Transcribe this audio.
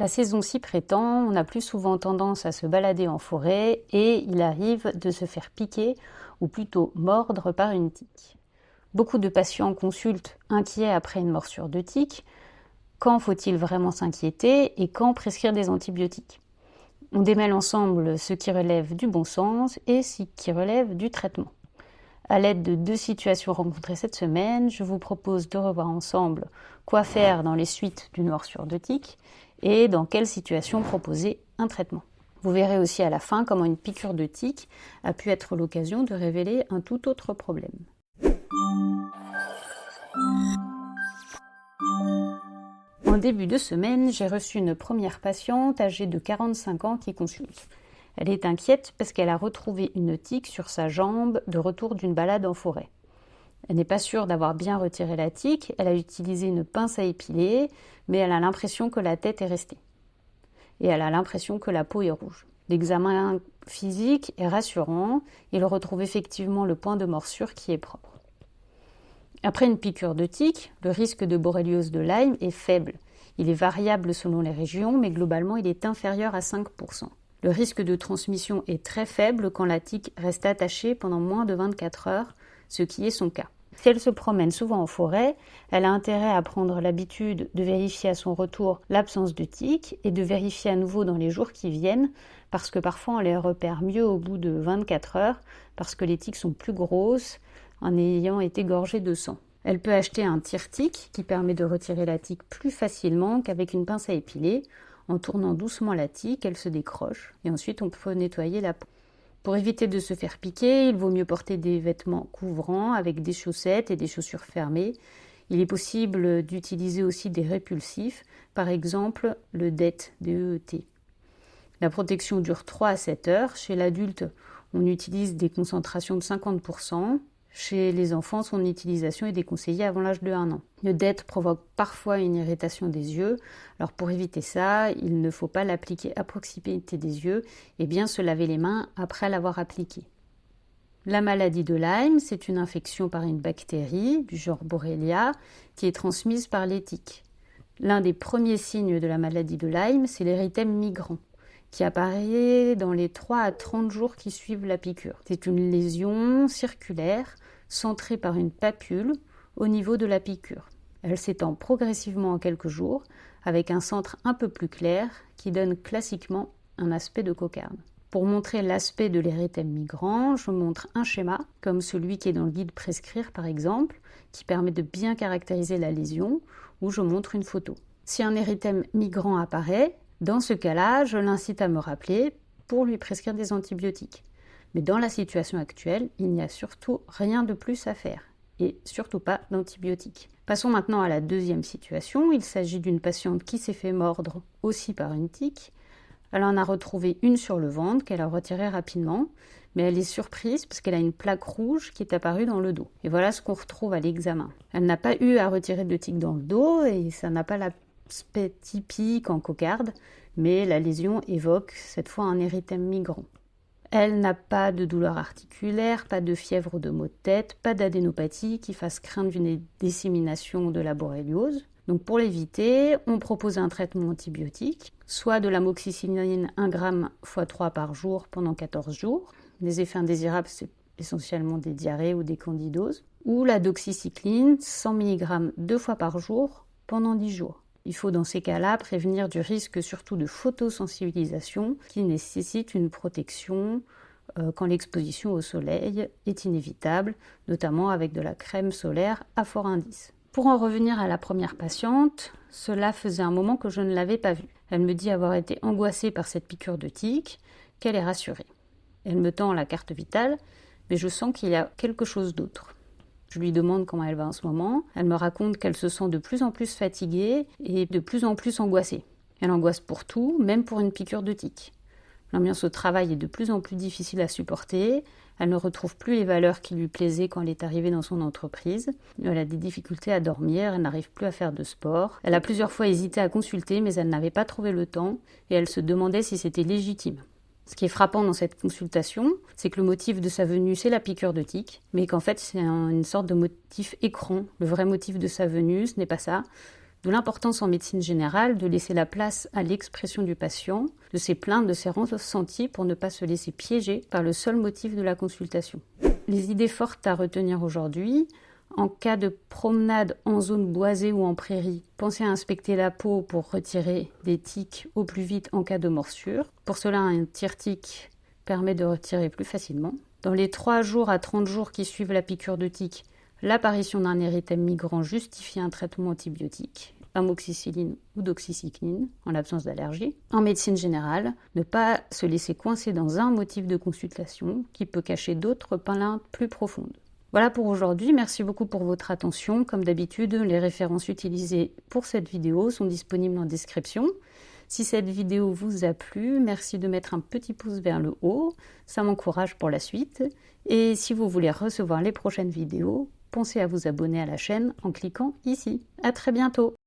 La saison s'y prétend, on a plus souvent tendance à se balader en forêt et il arrive de se faire piquer ou plutôt mordre par une tique. Beaucoup de patients consultent inquiets après une morsure de tique. Quand faut-il vraiment s'inquiéter et quand prescrire des antibiotiques? On démêle ensemble ce qui relève du bon sens et ce qui relève du traitement. À l'aide de 2 situations rencontrées cette semaine, je vous propose de revoir ensemble quoi faire dans les suites d'une morsure de tique et dans quelle situation proposer un traitement. Vous verrez aussi à la fin comment une piqûre de tique a pu être l'occasion de révéler un tout autre problème. En début de semaine, j'ai reçu une première patiente âgée de 45 ans qui consulte. Elle est inquiète parce qu'elle a retrouvé une tique sur sa jambe de retour d'une balade en forêt. Elle n'est pas sûre d'avoir bien retiré la tique, elle a utilisé une pince à épiler, mais elle a l'impression que la tête est restée. Et elle a l'impression que la peau est rouge. L'examen physique est rassurant, il retrouve effectivement le point de morsure qui est propre. Après une piqûre de tique, le risque de borréliose de Lyme est faible. Il est variable selon les régions, mais globalement il est inférieur à 5%. Le risque de transmission est très faible quand la tique reste attachée pendant moins de 24 heures, ce qui est son cas. Si elle se promène souvent en forêt, elle a intérêt à prendre l'habitude de vérifier à son retour l'absence de tique et de vérifier à nouveau dans les jours qui viennent, parce que parfois on les repère mieux au bout de 24 heures, parce que les tiques sont plus grosses en ayant été gorgées de sang. Elle peut acheter un tire-tique qui permet de retirer la tique plus facilement qu'avec une pince à épiler. En tournant doucement la tique, elle se décroche et ensuite on peut nettoyer la peau. Pour éviter de se faire piquer, il vaut mieux porter des vêtements couvrants avec des chaussettes et des chaussures fermées. Il est possible d'utiliser aussi des répulsifs, par exemple le DEET, DEET. La protection dure 3 à 7 heures. Chez l'adulte, on utilise des concentrations de 50%. Chez les enfants, son utilisation est déconseillée avant l'âge de 1 an. Le DEET provoque parfois une irritation des yeux. Alors pour éviter ça, il ne faut pas l'appliquer à proximité des yeux et bien se laver les mains après l'avoir appliqué. La maladie de Lyme, c'est une infection par une bactérie du genre Borrelia qui est transmise par les tiques. L'un des premiers signes de la maladie de Lyme, c'est l'érythème migrant, qui apparaît dans les 3 à 30 jours qui suivent la piqûre. C'est une lésion circulaire centrée par une papule au niveau de la piqûre. Elle s'étend progressivement en quelques jours avec un centre un peu plus clair qui donne classiquement un aspect de cocarde. Pour montrer l'aspect de l'érythème migrant, je montre un schéma, comme celui qui est dans le guide Prescrire par exemple, qui permet de bien caractériser la lésion, ou je montre une photo. Si un érythème migrant apparaît, dans ce cas-là, je l'incite à me rappeler pour lui prescrire des antibiotiques. Mais dans la situation actuelle, il n'y a surtout rien de plus à faire, et surtout pas d'antibiotiques. Passons maintenant à la deuxième situation. Il s'agit d'une patiente qui s'est fait mordre aussi par une tique. Elle en a retrouvé une sur le ventre qu'elle a retirée rapidement, mais elle est surprise parce qu'elle a une plaque rouge qui est apparue dans le dos. Et voilà ce qu'on retrouve à l'examen. Elle n'a pas eu à retirer de tique dans le dos et ça n'a pas l'aspect typique en cocarde, mais la lésion évoque cette fois un érythème migrant. Elle n'a pas de douleur articulaire, pas de fièvre ou de maux de tête, pas d'adénopathie qui fasse craindre une dissémination de la borréliose. Donc pour l'éviter, on propose un traitement antibiotique, soit de l'amoxicilline 1 g x 3 par jour pendant 14 jours. Les effets indésirables, c'est essentiellement des diarrhées ou des candidoses. Ou la doxycycline 100 mg 2 fois par jour pendant 10 jours. Il faut dans ces cas-là prévenir du risque surtout de photosensibilisation qui nécessite une protection quand l'exposition au soleil est inévitable, notamment avec de la crème solaire à fort indice. Pour en revenir à la première patiente, cela faisait un moment que je ne l'avais pas vue. Elle me dit avoir été angoissée par cette piqûre de tique, qu'elle est rassurée. Elle me tend la carte vitale, mais je sens qu'il y a quelque chose d'autre. Je lui demande comment elle va en ce moment. Elle me raconte qu'elle se sent de plus en plus fatiguée et de plus en plus angoissée. Elle angoisse pour tout, même pour une piqûre de tique. L'ambiance au travail est de plus en plus difficile à supporter. Elle ne retrouve plus les valeurs qui lui plaisaient quand elle est arrivée dans son entreprise. Elle a des difficultés à dormir, elle n'arrive plus à faire de sport. Elle a plusieurs fois hésité à consulter, mais elle n'avait pas trouvé le temps et elle se demandait si c'était légitime. Ce qui est frappant dans cette consultation, c'est que le motif de sa venue, c'est la piqûre de tique, mais qu'en fait, c'est une sorte de motif écran. Le vrai motif de sa venue, ce n'est pas ça. D'où l'importance en médecine générale de laisser la place à l'expression du patient, de ses plaintes, de ses ressentis pour ne pas se laisser piéger par le seul motif de la consultation. Les idées fortes à retenir aujourd'hui: en cas de promenade en zone boisée ou en prairie, pensez à inspecter la peau pour retirer des tiques au plus vite en cas de morsure. Pour cela, un tire-tique permet de retirer plus facilement. Dans les 3 jours à 30 jours qui suivent la piqûre de tique, l'apparition d'un érythème migrant justifie un traitement antibiotique, amoxicilline ou doxycycline, en l'absence d'allergie. En médecine générale, ne pas se laisser coincer dans un motif de consultation qui peut cacher d'autres plaintes plus profondes. Voilà pour aujourd'hui, merci beaucoup pour votre attention. Comme d'habitude, les références utilisées pour cette vidéo sont disponibles en description. Si cette vidéo vous a plu, merci de mettre un petit pouce vers le haut, ça m'encourage pour la suite. Et si vous voulez recevoir les prochaines vidéos, pensez à vous abonner à la chaîne en cliquant ici. À très bientôt!